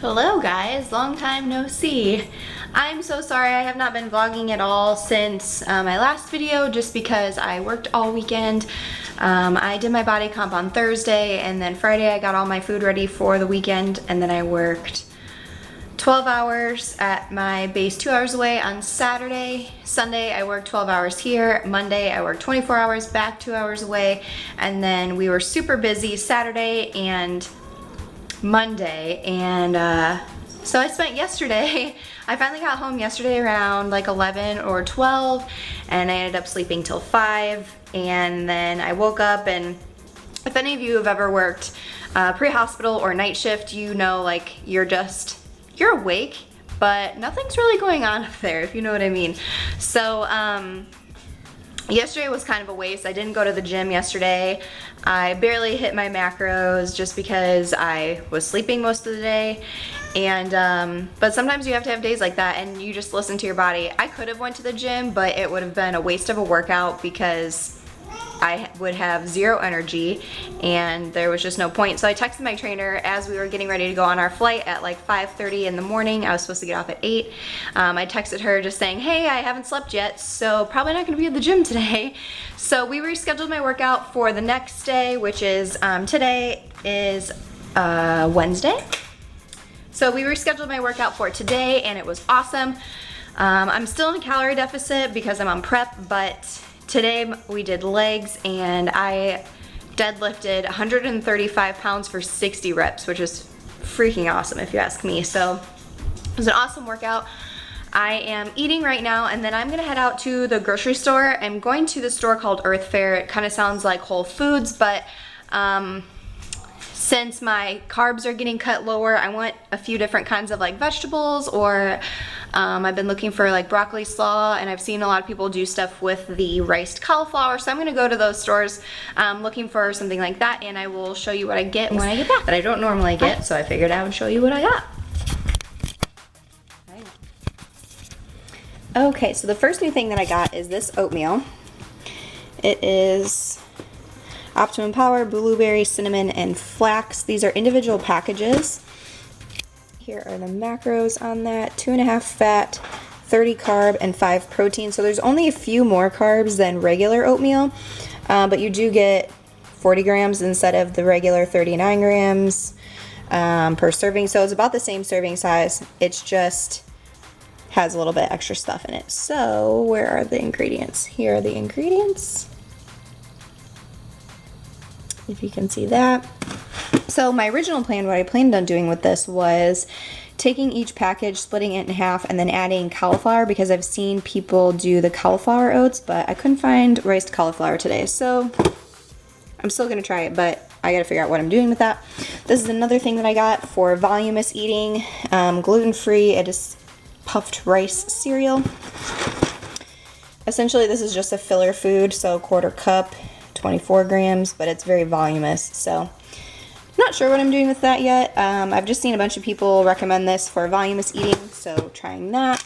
Hello guys, long time no see. I'm so sorry I have not been vlogging at all since my last video just because I worked all weekend. I did my body comp on Thursday and then Friday I got all my food ready for the weekend and then I worked 12 hours at my base 2 hours away on Saturday. Sunday I worked 12 hours here. Monday I worked 24 hours back 2 hours away, and then we were super busy Saturday and Monday, and so I spent yesterday, I finally got home yesterday around like 11 or 12 and I ended up sleeping till 5, and then I woke up, and if any of you have ever worked pre-hospital or night shift, you know, like you're awake but nothing's really going on up there, if you know what I mean. So yesterday was kind of a waste. I didn't go to the gym yesterday. I barely hit my macros just because I was sleeping most of the day. And but sometimes you have to have days like that and you just listen to your body. I could have went to the gym, but it would have been a waste of a workout because I would have zero energy and there was just no point. So I texted my trainer as we were getting ready to go on our flight at like 5:30 in the morning. I was supposed to get off at 8. I texted her just saying, hey, I haven't slept yet, so probably not gonna be at the gym today. So we rescheduled my workout for the next day, which is, today is Wednesday. So we rescheduled my workout for today and it was awesome. I'm still in a calorie deficit because I'm on prep, but today we did legs and I deadlifted 135 pounds for 60 reps, which is freaking awesome if you ask me. So it was an awesome workout. I am eating right now and then I'm gonna head out to the grocery store. I'm going to the store called Earth Fare. It kind of sounds like Whole Foods, but since my carbs are getting cut lower, I want a few different kinds of like vegetables, or I've been looking for like broccoli slaw, and I've seen a lot of people do stuff with the riced cauliflower, so I'm gonna go to those stores looking for something like that, and I will show you what I get when I get back. That I don't normally get, so I figured I would show you what I got. Okay, so the first new thing that I got is this oatmeal. It is Optimum Power, blueberry, cinnamon, and flax. These are individual packages. Here are the macros on that. 2.5 fat, 30 carb, and 5 protein. So there's only a few more carbs than regular oatmeal, but you do get 40 grams instead of the regular 39 grams per serving. So it's about the same serving size. It's just has a little bit extra stuff in it. So where are the ingredients? Here are the ingredients, if you can see that. So my original plan, what I planned on doing with this was taking each package, splitting it in half, and then adding cauliflower, because I've seen people do the cauliflower oats, but I couldn't find riced cauliflower today. So I'm still gonna try it, but I gotta figure out what I'm doing with that. This is another thing that I got for voluminous eating, gluten-free. It is puffed rice cereal. Essentially, this is just a filler food, so 1/4 cup, 24 grams, but it's very voluminous, so not sure what I'm doing with that yet. I've just seen a bunch of people recommend this for voluminous eating, so trying that.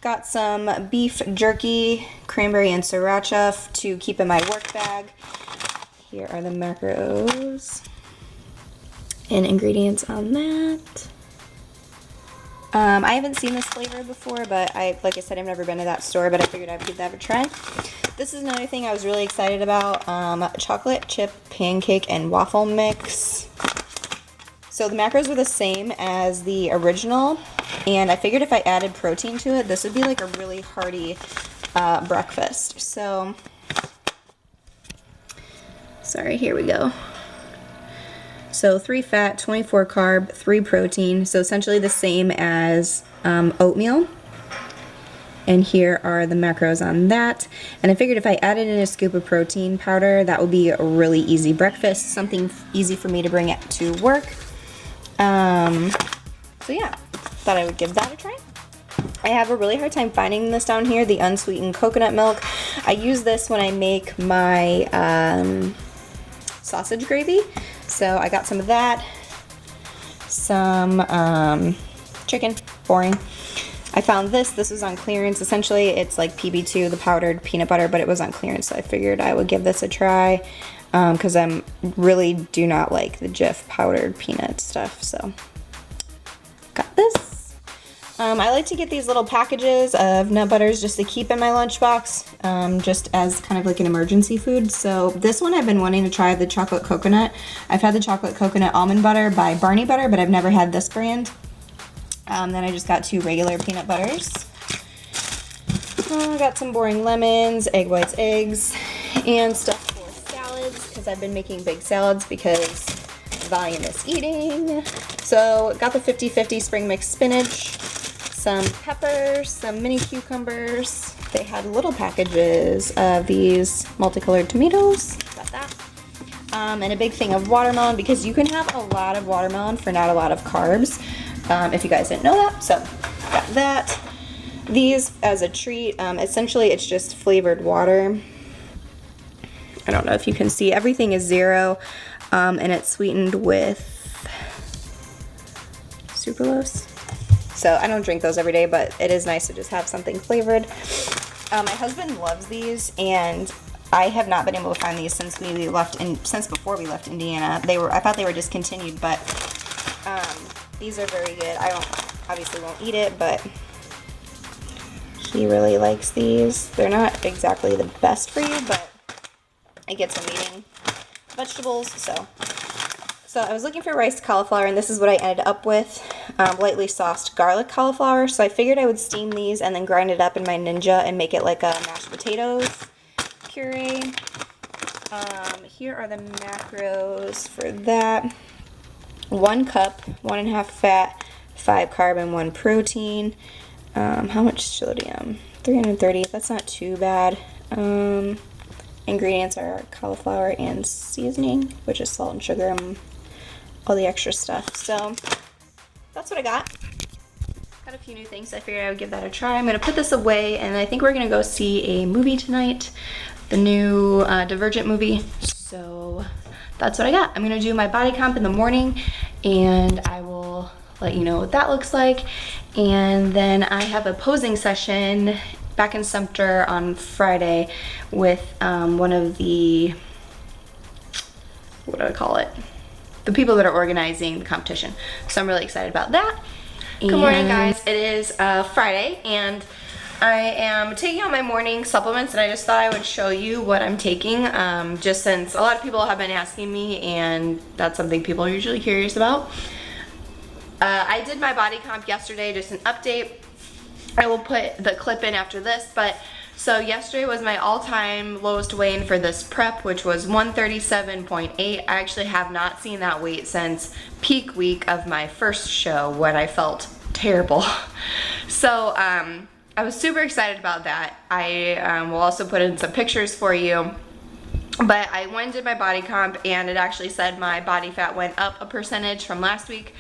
Got some beef jerky, cranberry and sriracha to keep in my work bag. Here are the macros and ingredients on that. I haven't seen this flavor before, but like I said, I've never been to that store, but I figured I'd give that a try. This is another thing I was really excited about, chocolate chip pancake and waffle mix. So the macros were the same as the original, and I figured if I added protein to it, this would be like a really hearty breakfast. So, sorry, here we go. So 3 fat, 24 carb, 3 protein, so essentially the same as oatmeal. And here are the macros on that. And I figured if I added in a scoop of protein powder, that would be a really easy breakfast, something easy for me to bring it to work. So yeah, thought I would give that a try. I have a really hard time finding this down here, the unsweetened coconut milk. I use this when I make my sausage gravy. So I got some of that, some chicken, boring. I found this was on clearance. Essentially it's like PB2, the powdered peanut butter, but it was on clearance, so I figured I would give this a try. because I really do not like the Jif powdered peanut stuff. So I like to get these little packages of nut butters just to keep in my lunchbox, just as kind of like an emergency food. So this one I've been wanting to try, the chocolate coconut. I've had the chocolate coconut almond butter by Barney Butter, but I've never had this brand. Then I just got 2 regular peanut butters. I got some boring lemons, egg whites, eggs, and stuff for salads, because I've been making big salads because voluminous eating. So got the 50-50 spring mix spinach, some peppers, some mini cucumbers. They had little packages of these multicolored tomatoes. Got that. And a big thing of watermelon, because you can have a lot of watermelon for not a lot of carbs, if you guys didn't know that. So got that. These as a treat. Essentially it's just flavored water. I don't know if you can see, everything is 0, and it's sweetened with sucralose. So I don't drink those every day, but it is nice to just have something flavored. My husband loves these, and I have not been able to find these since before we left Indiana. I thought they were discontinued, but these are very good. I obviously won't eat it, but he really likes these. They're not exactly the best for you, but it gets him eating vegetables. So I was looking for riced cauliflower, and this is what I ended up with, lightly sauced garlic cauliflower. So I figured I would steam these and then grind it up in my Ninja and make it like a mashed potatoes puree. Here are the macros for that. 1 cup, 1.5 fat, 5 carb, and 1 protein. How much sodium? 330. That's not too bad. Ingredients are cauliflower and seasoning, which is salt and sugar and all the extra stuff. So that's what I got. Got a few new things. I figured I would give that a try. I'm going to put this away, and I think we're going to go see a movie tonight, the new Divergent movie. So that's what I got. I'm going to do my body comp in the morning, and I will let you know what that looks like. And then I have a posing session back in Sumter on Friday with one of the, what do I call it? The people that are organizing the competition. So I'm really excited about that. Good morning, guys. It is Friday, and I am taking out my morning supplements, and I just thought I would show you what I'm taking, just since a lot of people have been asking me, and that's something people are usually curious about. I did my body comp yesterday, just an update. I will put the clip in after this, but so yesterday was my all-time lowest weigh-in for this prep, which was 137.8. I actually have not seen that weight since peak week of my first show when I felt terrible. So I was super excited about that. I will also put in some pictures for you. But I went and did my body comp, and it actually said my body fat went up a percentage from last week.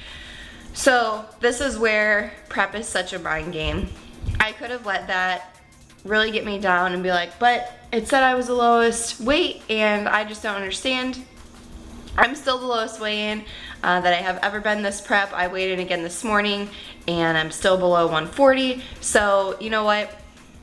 So this is where prep is such a mind game. I could have let that really get me down and be like, but it said I was the lowest weight, and I just don't understand. I'm still the lowest weigh-in that I have ever been this prep. I weighed in again this morning, and I'm still below 140. So you know what?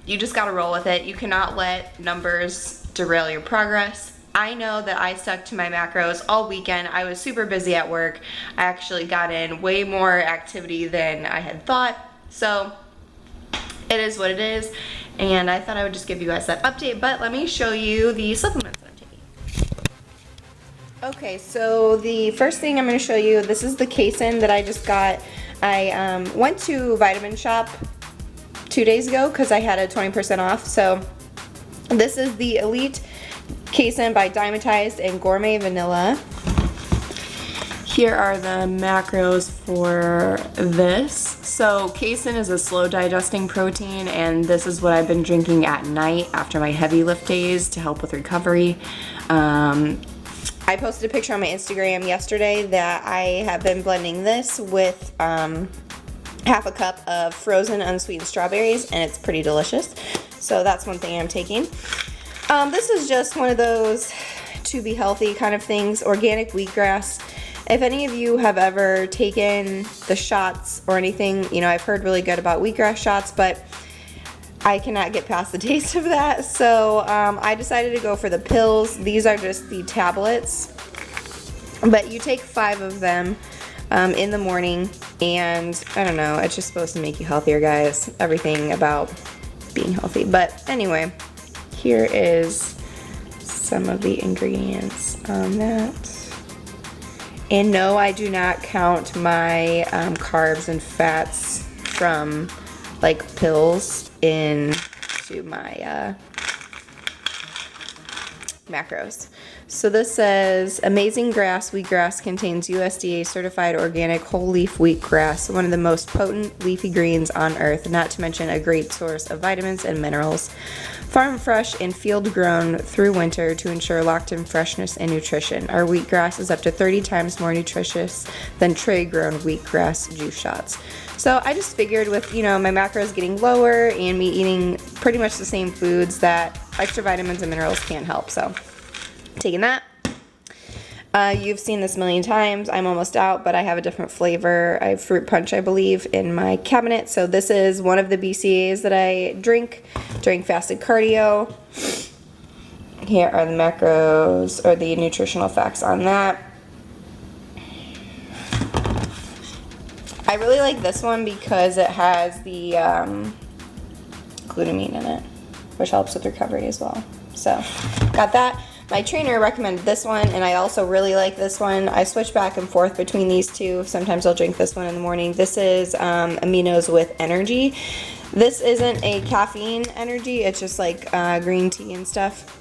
You just gotta roll with it. You cannot let numbers derail your progress. I know that I stuck to my macros all weekend. I was super busy at work. I actually got in way more activity than I had thought. So it is what it is, and I thought I would just give you guys that update, but let me show you the supplements that I'm taking. Okay, so the first thing I'm going to show you, this is the casein that I just got. I went to Vitamin Shop 2 days ago because I had a 20% off. So this is the Elite Casein by Dimetized and Gourmet Vanilla. Here are the macros for this. So casein is a slow digesting protein, and this is what I've been drinking at night after my heavy lift days to help with recovery. I posted a picture on my Instagram yesterday that I have been blending this with half a cup of frozen unsweetened strawberries, and it's pretty delicious. So that's one thing I'm taking. This is just one of those to be healthy kind of things, organic wheatgrass. If any of you have ever taken the shots or anything, you know, I've heard really good about wheatgrass shots, but I cannot get past the taste of that. So I decided to go for the pills. These are just the tablets, but you take 5 of them in the morning, and I don't know, it's just supposed to make you healthier, guys. Everything about being healthy. But anyway, here is some of the ingredients on that. And no, I do not count my carbs and fats from like pills into my macros. So this says amazing grass wheatgrass contains USDA certified organic whole leaf wheatgrass, one of the most potent leafy greens on earth, not to mention a great source of vitamins and minerals. Farm fresh and field grown through winter to ensure locked in freshness and nutrition. Our wheatgrass is up to 30 times more nutritious than tray grown wheatgrass juice shots. So I just figured with, you know, my macros getting lower and me eating pretty much the same foods that extra vitamins and minerals can't help. So taking that. You've seen this a million times. I'm almost out, but I have a different flavor. I have fruit punch, I believe, in my cabinet. So this is one of the BCAAs that I drink during fasted cardio. Here are the macros, or the nutritional facts on that. I really like this one because it has the glutamine in it, which helps with recovery as well. So got that. My trainer recommended this one, and I also really like this one. I switch back and forth between these two. Sometimes I'll drink this one in the morning. This is aminos with energy. This isn't a caffeine energy. It's just like green tea and stuff.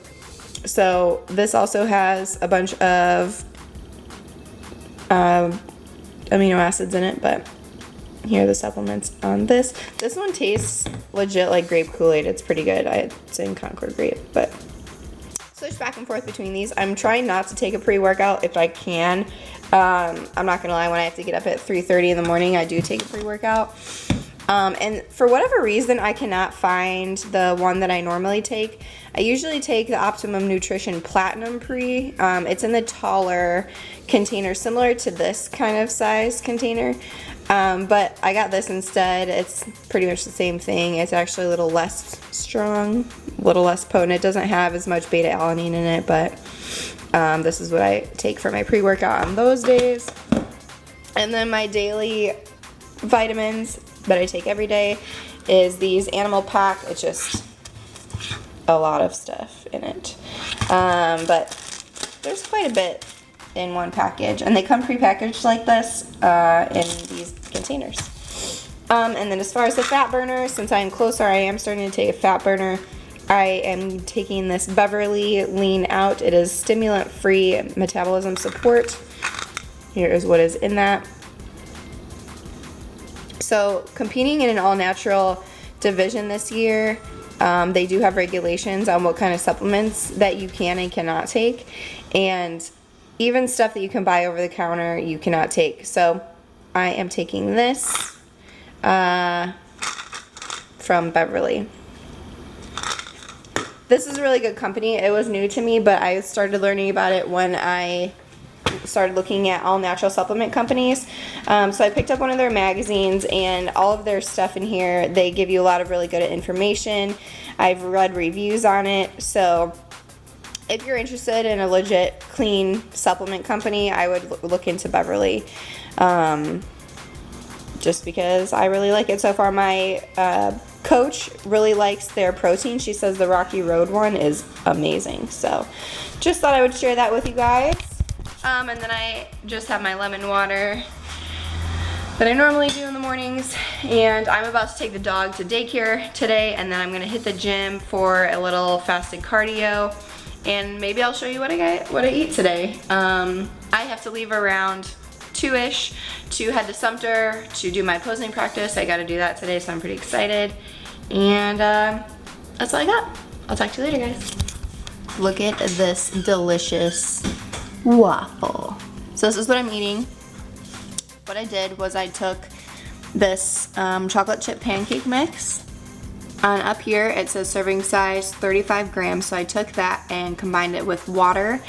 So this also has a bunch of amino acids in it, but here are the supplements on this. This one tastes legit like grape Kool-Aid. It's pretty good. It's in Concord grape, but switch back and forth between these. I'm trying not to take a pre-workout if I can. I'm not gonna lie, when I have to get up at 3:30 in the morning, I do take a pre-workout. And for whatever reason, I cannot find the one that I normally take. I usually take the Optimum Nutrition Platinum Pre. It's in the taller container, similar to this kind of size container. But I got this instead. It's pretty much the same thing. It's actually a little less strong, a little less potent. It doesn't have as much beta-alanine in it, but this is what I take for my pre-workout on those days. And then my daily vitamins that I take every day is these Animal Pack. It's just a lot of stuff in it. But there's quite a bit in one package, and they come pre-packaged like this in these containers. And then as far as the fat burner, since I'm closer, I am starting to take a fat burner. I am taking this Beverly Lean Out. It is stimulant-free metabolism support. Here is what is in that. So competing in an all-natural division this year, they do have regulations on what kind of supplements that you can and cannot take, and even stuff that you can buy over the counter you cannot take. So I am taking this from Beverly. This is a really good company. It was new to me, but I started learning about it when I started looking at all natural supplement companies. So I picked up one of their magazines, and all of their stuff in here, they give you a lot of really good information. I've read reviews on it. So if you're interested in a legit clean supplement company, I would look into Beverly. Just because I really like it so far. My coach really likes their protein. She says the Rocky Road one is amazing. So just thought I would share that with you guys. And then I just have my lemon water that I normally do in the mornings, and I'm about to take the dog to daycare today, and then I'm gonna hit the gym for a little fasted cardio, and maybe I'll show you what I eat today. I have to leave around 2-ish to head to Sumter to do my posing practice. I gotta do that today, so I'm pretty excited. And that's all I got. I'll talk to you later, guys. Look at this delicious waffle. So this is what I'm eating. What I did was I took this chocolate chip pancake mix, and up here it says serving size 35 grams, so I took that and combined it with water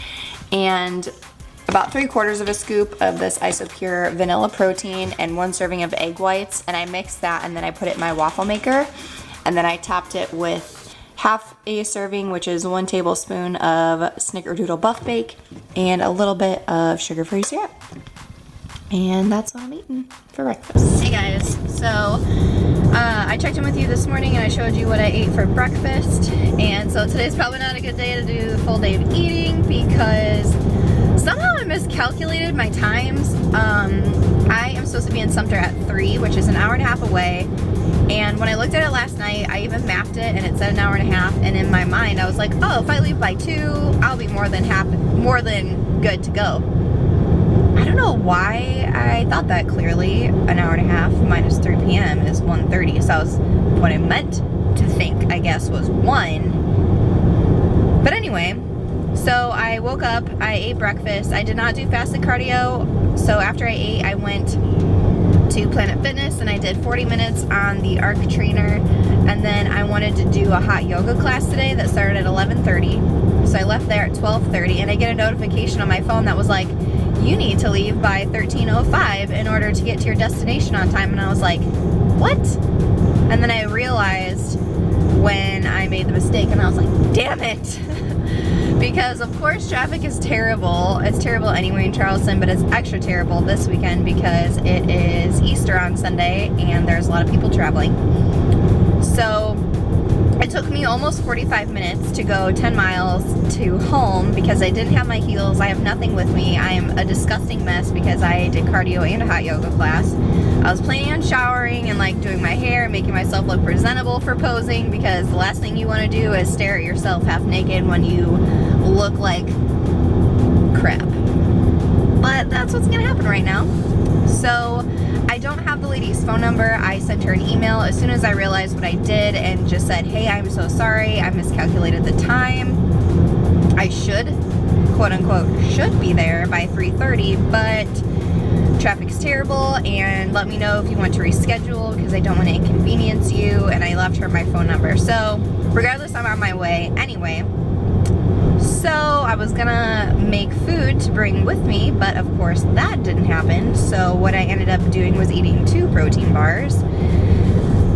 and about 3/4 of a scoop of this Isopure vanilla protein and 1 serving of egg whites, and I mixed that, and then I put it in my waffle maker, and then I topped it with half a serving, which is 1 tablespoon of Snickerdoodle Buff Bake, and a little bit of sugar-free syrup. And that's what I'm eating for breakfast. Hey guys, so I checked in with you this morning and I showed you what I ate for breakfast. And so today's probably not a good day to do the full day of eating because somehow I miscalculated my times. I am supposed to be in Sumter at 3, which is an hour and a half away. And when I looked at it last night, I even mapped it and it said an hour and a half. And in my mind, I was like, oh, if I leave by 2, I'll be more than good to go. I don't know why I thought that clearly. An hour and a half minus 3 p.m. is 1:30. So what I meant to think, I guess, was 1. But anyway, so I woke up, I ate breakfast. I did not do fasted cardio. So after I ate, I went to Planet Fitness and I did 40 minutes on the Arc Trainer. And then I wanted to do a hot yoga class today that started at 11:30. So I left there at 12:30 and I get a notification on my phone that was like, you need to leave by 13:05 in order to get to your destination on time. And I was like, what? And then I realized when I made the mistake and I was like, damn it. Because of course traffic is terrible. It's terrible anyway in Charleston, but it's extra terrible this weekend because it is Easter on Sunday and there's a lot of people traveling. So it took me almost 45 minutes to go 10 miles to home because I didn't have my heels. I have nothing with me. I am a disgusting mess because I did cardio and a hot yoga class. I was planning on showering and like doing my hair and making myself look presentable for posing because the last thing you want to do is stare at yourself half naked when you look like crap. But that's what's gonna happen right now. So I don't have the lady's phone number. I sent her an email as soon as I realized what I did and just said, hey, I'm so sorry. I miscalculated the time. I should, quote unquote, should be there by 3:30, but traffic's terrible and let me know if you want to reschedule because I don't want to inconvenience you. And I left her my phone number. So regardless, I'm on my way anyway. So I was gonna make food to bring with me, but of course that didn't happen. So what I ended up doing was eating 2 protein bars,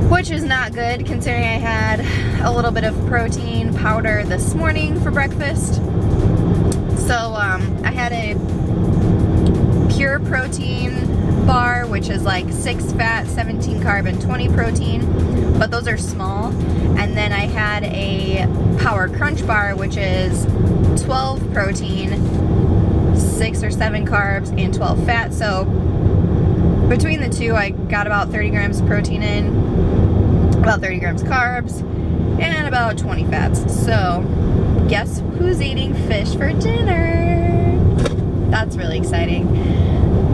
which is not good considering I had a little bit of protein powder this morning for breakfast. So I had a pure protein bar, which is like 6 fat, 17 carb, and 20 protein, but those are small. And then I had a Power Crunch bar, which is 12 protein, 6 or 7 carbs, and 12 fat. So between the two, I got about 30 grams of protein in, about 30 grams carbs, and about 20 fats. So guess who's eating fish for dinner? That's really exciting.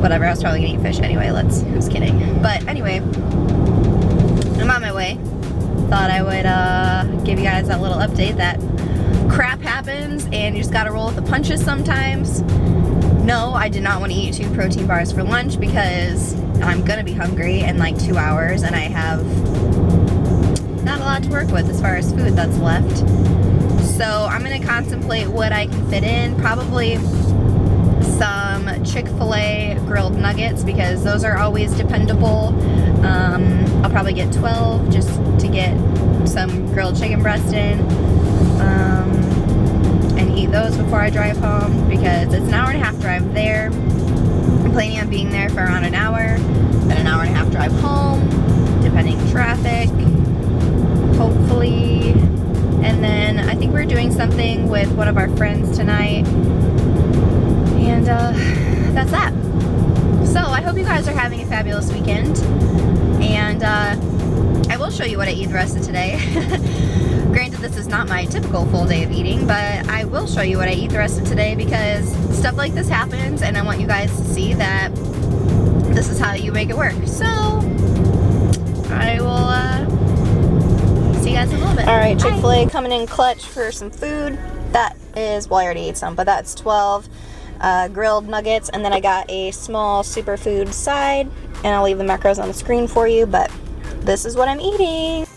Whatever, I was probably gonna eat fish anyway. Who's kidding? But anyway, I'm on my way. Thought I would give you guys that little update that crap happens and you just gotta roll with the punches sometimes. No, I did not want to eat 2 protein bars for lunch because I'm gonna be hungry in like 2 hours and I have not a lot to work with as far as food that's left. So I'm gonna contemplate what I can fit in. Probably some Chick-fil-A grilled nuggets because those are always dependable. I'll probably get 12 just to get some grilled chicken breast in and eat those before I drive home because it's an hour and a half drive there. I'm planning on being there for around an hour, then an hour and a half drive home, depending traffic, hopefully. And then I think we're doing something with one of our friends tonight. And that's that. So I hope you guys are having a fabulous weekend. And I will show you what I eat the rest of today. Granted, this is not my typical full day of eating, but I will show you what I eat the rest of today because stuff like this happens and I want you guys to see that this is how you make it work. So I will see you guys in a little bit. Alright, Chick-fil-A coming in clutch for some food. That is, well, I already ate some, but that's 12 grilled nuggets, and then I got a small superfood side, and I'll leave the macros on the screen for you, but this is what I'm eating.